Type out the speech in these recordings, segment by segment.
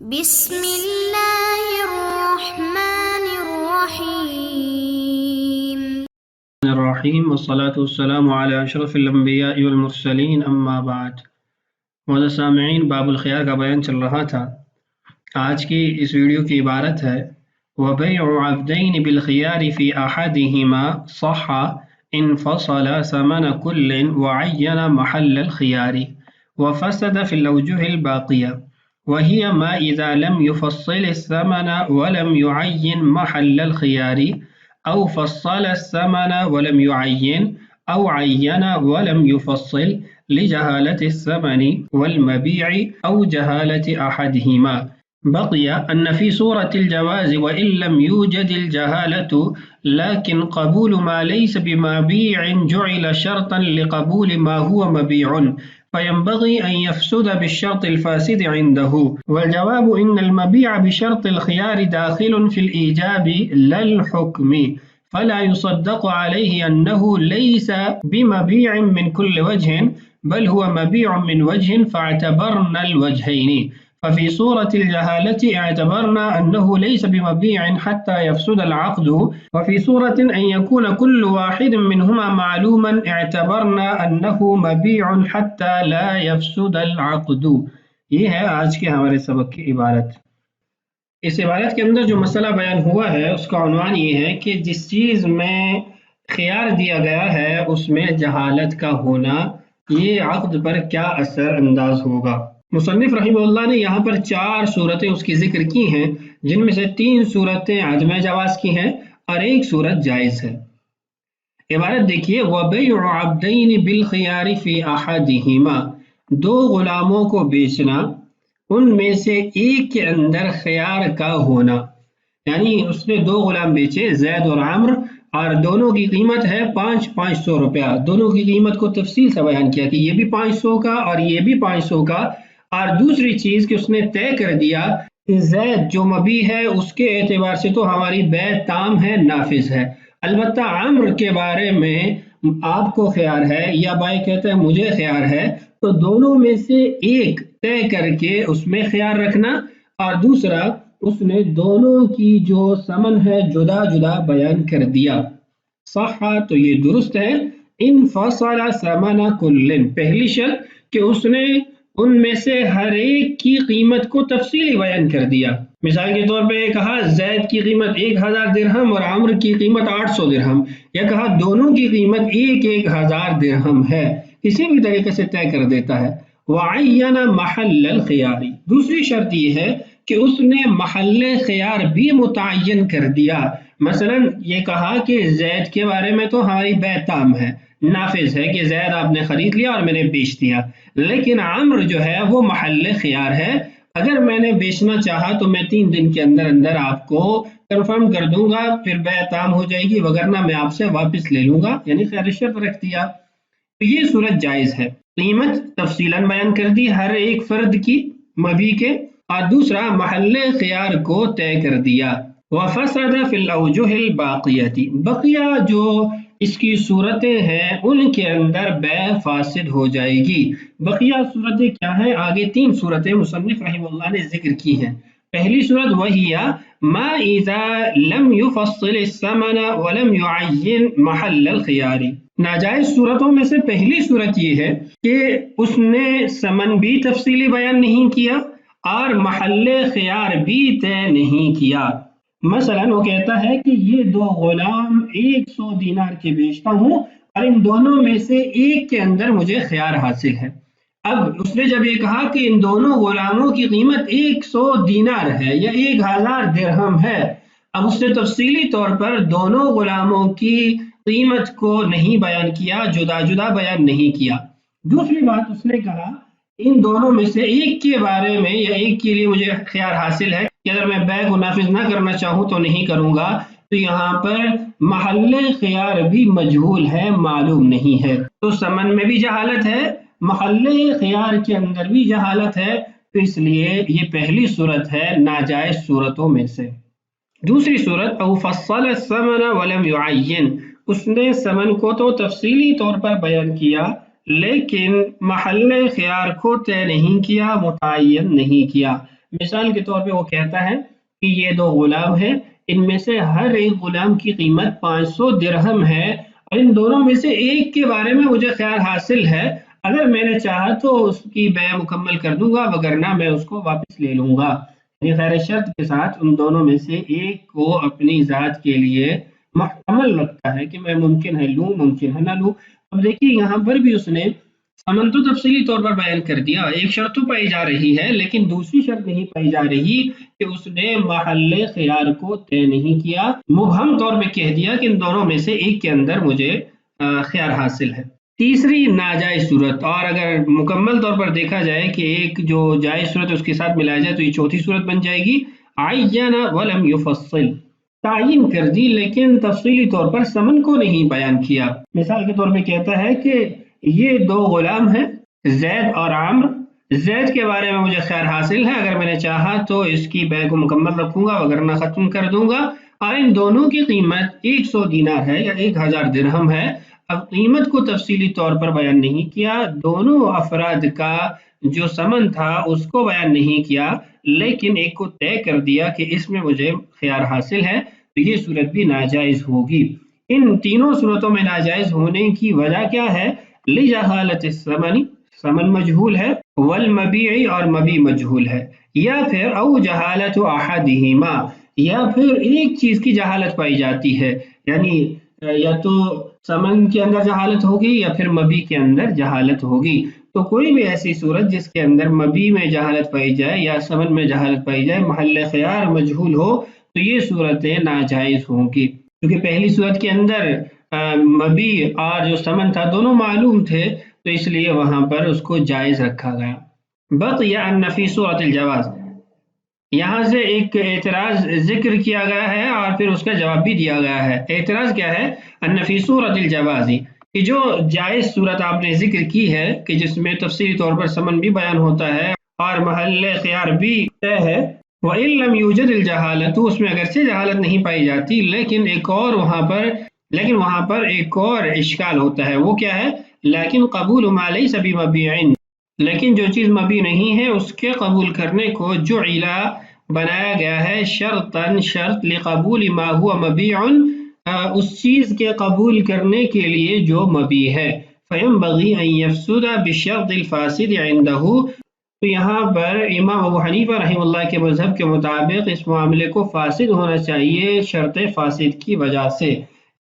بسم اللہ الرحمن الرحیم الرحیم والصلاة والسلام علی اشرف الانبیاء والمرسلین اما بعد۔ معزز سامعین، باب الخیار کا بیان چل رہا تھا۔ آج کی اس ویڈیو کی عبارت ہے وَبَيْعُ عَبْدَيْنِ بِالْخِيَارِ فِي أَحَدِهِمَا صَحَّ إِنْ فَصَلَ ثَمَنَ كُلٍّ وَعَيَّنَ مَحَلَّ الْخِيَارِ وَفَسَدَ فِي الْأَوْجُهِ الْبَاقِيَةِ وَهِيَ مَا إِذَا لَمْ يُفَصِّلِ الثَّمَنَ وَلَمْ يُعَيِّنْ مَحَلَّ الْخِيَارِ أو فصل الثمن ولم يعين أو عين ولم يفصل لجهالة الثمن والمبيع أو جهالة أحدهما. بقي أن في صورة الجواز وإن لم يوجد الجهالة لكن قبول ما ليس بمبيع جعل شرطا لقبول ما هو مبيع فينبغي أن يفسد بالشرط الفاسد عنده. والجواب إن المبيع بشرط الخيار داخل في الإيجاب لا الحكم، فلا يصدق عليه أنه ليس بمبيع من كل وجه بل هو مبيع من وجه فاعتبرنا الوجهين. ففي صورة الجهالة اعتبرنا أنه ليس بمبيع حتى يفسد العقد، وفي صورة أن يكون كل واحد منهما معلوما اعتبرنا أنه مبيع حتى لا يفسد العقد. یہ ہے آج کے ہمارے سبق کی عبارت۔ اس عبارت کے اندر جو مسئلہ بیان ہوا ہے اس کا عنوان یہ ہے کہ جس چیز میں خیار دیا گیا ہے اس میں جہالت کا ہونا یہ عقد پر کیا اثر انداز ہوگا۔ مصنف رحمہ اللہ نے یہاں پر 4 صورتیں اس کی ذکر کی ہیں، جن میں سے 3 صورتیں عدم جواز کی ہیں اور 1 صورت جائز ہے۔ عبارت دیکھیے وَبَيْعُ عَبْدَيْنِ بِالْخِيَارِ فِي أَحَدِهِمَا، 2 غلاموں کو بیچنا، ان میں سے ایک کے اندر خیار کا ہونا، یعنی اس نے 2 غلام بیچے، زید اور عمرو، اور دونوں کی قیمت ہے 500 روپیہ۔ دونوں کی قیمت کو تفصیل سے بیان کیا کہ یہ بھی 500 کا اور یہ بھی 500 کا، اور دوسری چیز کہ اس نے طے کر دیا کہ زید جو مبیع ہے اس کے اعتبار سے تو ہماری بیع تام ہے، نافذ ہے، البتہ عمرو کے بارے میں آپ کو خیار ہے یا بھائی کہتا ہے مجھے خیار ہے، تو دونوں میں سے ایک طے کر کے اس میں خیار رکھنا، اور دوسرا اس نے دونوں کی جو ثمن ہے جدا جدا بیان کر دیا۔ صح تو یہ درست ہے، ان فصل ثمن کل، پہلی شرط کہ اس نے ان میں سے ہر ایک کی قیمت کو تفصیلی بیان کر دیا۔ مثال کے طور پہ کہا زید کی قیمت 1000 درہم اور عمرو کی قیمت 800 درہم، یا کہا دونوں کی قیمت 1000 درہم ہے، کسی بھی طریقے سے طے کر دیتا ہے۔ وعین محل الخیار، دوسری شرط یہ ہے کہ اس نے محل خیار بھی متعین کر دیا۔ مثلا یہ کہا کہ زید کے بارے میں تو ہماری بیع تام ہے، نافذ ہے کہ زید آپ نے خرید لیا اور میں نے بیچ دیا، لیکن عمرو جو ہے وہ محل خیار ہے، اگر میں نے بیچنا چاہا تو میں 3 دن کے اندر اندر آپ کو کنفرم کر دوں گا، پھر بیع تام ہو جائے گی، وگرنہ میں آپ سے واپس لے لوں گا، یعنی خیار شرط رکھ دیا۔ تو یہ صورت جائز ہے، قیمت تفصیلاً بیان کر دی ہر ایک فرد کی مبیع کے، اور دوسرا محل خیار کو طے کر دیا۔ وَفَسَدَ فِي الْأَوْجُهِ الْبَاقِيَةِ، بقیہ جو اس کی صورتیں ہیں ان کے اندر بیع فاسد ہو جائے گی۔ بقیہ صورتیں کیا ہیں؟ آگے 3 صورتیں مصنف رحمہ اللہ نے ذکر کی ہیں۔ پہلی صورت وہی ما اذا لم يفصل الثمن ولم يعين محل الخيار، ناجائز صورتوں میں سے پہلی صورت یہ ہے کہ اس نے ثمن بھی تفصیلی بیان نہیں کیا اور محل خیار بھی طے نہیں کیا۔ مثلا وہ کہتا ہے کہ یہ 2 غلام 100 دینار کے بیچتا ہوں اور ان دونوں میں سے ایک کے اندر مجھے خیار حاصل ہے۔ اب اس نے جب یہ کہا کہ ان دونوں غلاموں کی قیمت 100 دینار ہے یا 1000 درہم ہے، اب اس نے تفصیلی طور پر دونوں غلاموں کی قیمت کو نہیں بیان کیا، جدا جدا بیان نہیں کیا۔ دوسری بات اس نے کہا ان دونوں میں سے ایک کے بارے میں یا ایک کے لیے مجھے خیار حاصل ہے کہ اگر میں بیع کو نافذ نہ کرنا چاہوں تو نہیں کروں گا، تو یہاں پر محل خیار بھی مجہول ہے، معلوم نہیں ہے، تو ثمن میں بھی جہالت ہے، محل خیار کے اندر بھی جہالت ہے، تو اس لیے یہ پہلی صورت ہے ناجائز صورتوں میں سے۔ دوسری صورت او فصل الثمن ولم يعين، اس نے ثمن کو تو تفصیلی طور پر بیان کیا لیکن محل خیار کو طے نہیں کیا، متعین نہیں کیا۔ مثال کے طور پہ وہ کہتا ہے کہ یہ 2 غلام ہیں، ان میں سے ہر ایک غلام کی قیمت 500 درہم ہے اور ان دونوں میں سے ایک کے بارے میں مجھے خیال حاصل ہے، اگر میں نے چاہا تو اس کی بیع مکمل کر دوں گا، وگرنہ میں اس کو واپس لے لوں گا۔ یعنی خیر شرط کے ساتھ ان دونوں میں سے ایک کو اپنی ذات کے لیے محتمل رکھتا ہے کہ میں ممکن ہے لوں، ممکن ہے نہ لوں۔ اب دیکھیے یہاں پر بھی اس نے ثمن تو تفصیلی طور پر بیان کر دیا، ایک شرط تو پائی جا رہی ہے لیکن دوسری شرط نہیں پائی جا رہی کہ اس نے محل خیار کو طے نہیں کیا، مبہم طور میں کہہ دیا کہ ان دونوں میں سے ایک کے اندر مجھے خیار حاصل ہے۔ تیسری ناجائز صورت، اور اگر مکمل طور پر دیکھا جائے کہ ایک جو جائز صورت اس کے ساتھ ملایا جائے تو یہ چوتھی صورت بن جائے گی، عین ولم یفصل، تعین کر دی لیکن تفصیلی طور پر ثمن کو نہیں بیان کیا۔ مثال کے طور پہ کہتا ہے کہ یہ 2 غلام ہیں، زید اور عمرو، زید کے بارے میں مجھے خیال حاصل ہے، اگر میں نے چاہا تو اس کی بیع کو مکمل رکھوں گا وگرنہ ختم کر دوں گا، اور ان دونوں کی قیمت 100 دینار ہے یا 1000 درہم ہے۔ اب قیمت کو تفصیلی طور پر بیان نہیں کیا، دونوں افراد کا جو ثمن تھا اس کو بیان نہیں کیا، لیکن ایک کو طے کر دیا کہ اس میں مجھے خیار حاصل ہے، تو یہ صورت بھی ناجائز ہوگی۔ ان تینوں صورتوں میں ناجائز ہونے کی وجہ کیا ہے؟ لجہالت الثمن، ثمن مجہول ہے، والمبیع اور مبیع مجہول ہے، یا پھر او جہالت احدہما، یا پھر ایک چیز کی جہالت پائی جاتی ہے، یعنی یا تو ثمن کے اندر جہالت ہوگی یا پھر مبیع کے اندر جہالت ہوگی۔ تو کوئی بھی ایسی صورت جس کے اندر مبیع میں جہالت پائی جائے یا ثمن میں جہالت پائی جائے، محل خیار مجہول ہو، تو یہ صورتیں ناجائز ہوں گی، کیونکہ پہلی صورت کے اندر مبیع اور جو ثمن تھا دونوں معلوم تھے، تو اس لیے وہاں پر اس کو جائز رکھا گیا۔ بقی ان فی صورت الجواز، یہاں سے ایک اعتراض ذکر کیا گیا ہے اور پھر اس کا جواب بھی دیا گیا ہے۔ اعتراض کیا ہے؟ ان فی صورت الجواز، کہ جو جائز صورت آپ نے ذکر کی ہے کہ جس میں تفصیلی طور پر ثمن بھی بیان ہوتا ہے اور محل خیار بھی طے ہے، وَإِن لَمْ يُوجَدِ الْجَهَالَةُ، اس میں اگرچہ جہالت نہیں پائی جاتی لیکن وہاں پر ایک اور اشکال ہوتا ہے، وہ کیا ہے؟ لیکن قبول ما لیس بمبیع، لیکن جو چیز مبیع نہیں ہے اس کے قبول کرنے کو جعل بنایا گیا ہے شرطاً، شرط لقبول ما ہوا مبیع، اس چیز کے قبول کرنے کے لیے جو مبیع ہے، فینبغی ان یفسد بالشرط الفاسد عندہ، تو یہاں پر امام ابو حنیفہ رحمہ اللہ کے مذہب کے مطابق اس معاملے کو فاسد ہونا چاہیے شرط فاسد کی وجہ سے۔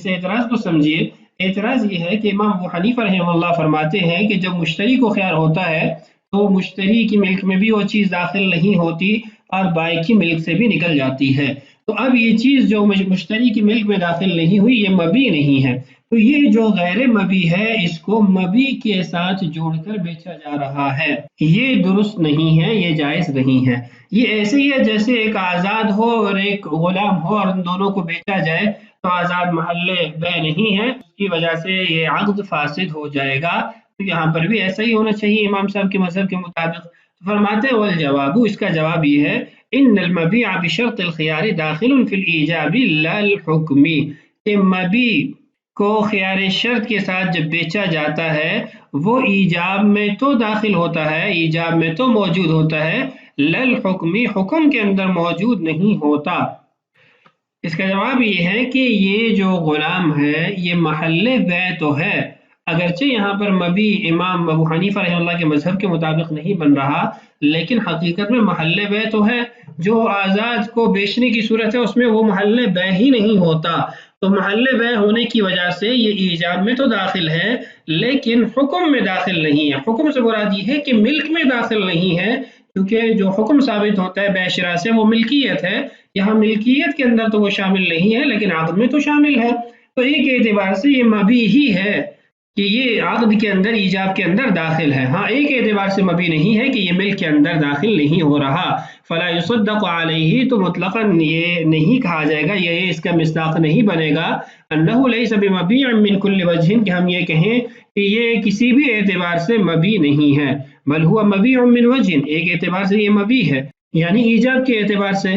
اس اعتراض کو سمجھیے، اعتراض یہ ہے کہ امام ابو حنیفہ رحمہ اللہ فرماتے ہیں کہ جب مشتری کو خیار ہوتا ہے تو مشتری کی ملک میں بھی وہ چیز داخل نہیں ہوتی اور بائع کی ملک سے بھی نکل جاتی ہے، تو اب یہ چیز جو مشتری کی ملک میں داخل نہیں ہوئی یہ مبیع نہیں ہے، تو یہ جو غیر مبیع ہے اس کو مبیع کے ساتھ جوڑ کر بیچا جا رہا ہے، یہ درست نہیں ہے، یہ جائز نہیں ہے۔ یہ ایسے ہی ہے جیسے ایک آزاد ہو اور ایک غلام ہو اور ان دونوں کو بیچا جائے تو آزاد محل بیع نہیں ہے، اس کی وجہ سے یہ عقد فاسد ہو جائے گا، تو یہاں پر بھی ایسا ہی ہونا چاہیے امام صاحب کے مذہب کے مطابق۔ فرماتے والجواب، اس کا جواب یہ ہے ان المبیع بشرط الخیار داخل فی الایجاب لا الحکم، کہ مبیع کو خیار شرط کے ساتھ جب بیچا جاتا ہے وہ ایجاب میں تو داخل ہوتا ہے، ایجاب میں تو موجود ہوتا ہے، لا الحکم، حکم کے اندر موجود نہیں ہوتا۔ اس کا جواب یہ ہے کہ یہ جو غلام ہے یہ محل بیع تو ہے، اگرچہ یہاں پر مبیع امام ابو حنیفہ رحمہ اللہ کے مذہب کے مطابق نہیں بن رہا لیکن حقیقت میں محل بیع تو ہے، جو آزاد کو بیچنے کی صورت ہے اس میں وہ محل بیع ہی نہیں ہوتا، تو محل بیع ہونے کی وجہ سے یہ ایجاب میں تو داخل ہے لیکن حکم میں داخل نہیں ہے۔ حکم سے مراد یہ ہے کہ ملک میں داخل نہیں ہے، کیونکہ جو حکم ثابت ہوتا ہے بیع شرا سے وہ ملکیت ہے، یہاں ملکیت کے اندر تو وہ شامل نہیں ہے لیکن عقد میں تو شامل ہے، تو ایک اعتبار سے یہ مبیع ہی ہے کہ یہ عقد کے اندر ایجاب کے اندر داخل ہے، ہاں ایک اعتبار سے مبیع نہیں ہے کہ یہ ملک کے اندر داخل نہیں ہو رہا، فلا یصدق علیہ، تو مطلقاً یہ نہیں کہا جائے گا، یہ اس کا مصداق نہیں بنے گا انہ لیس بمبیع من کل وجہ، کہ ہم یہ کہیں کہ یہ کسی بھی اعتبار سے مبیع نہیں ہے، بل ہوا مبیع من وجہ، ایک اعتبار سے یہ مبیع ہے یعنی ایجاب کے اعتبار سے،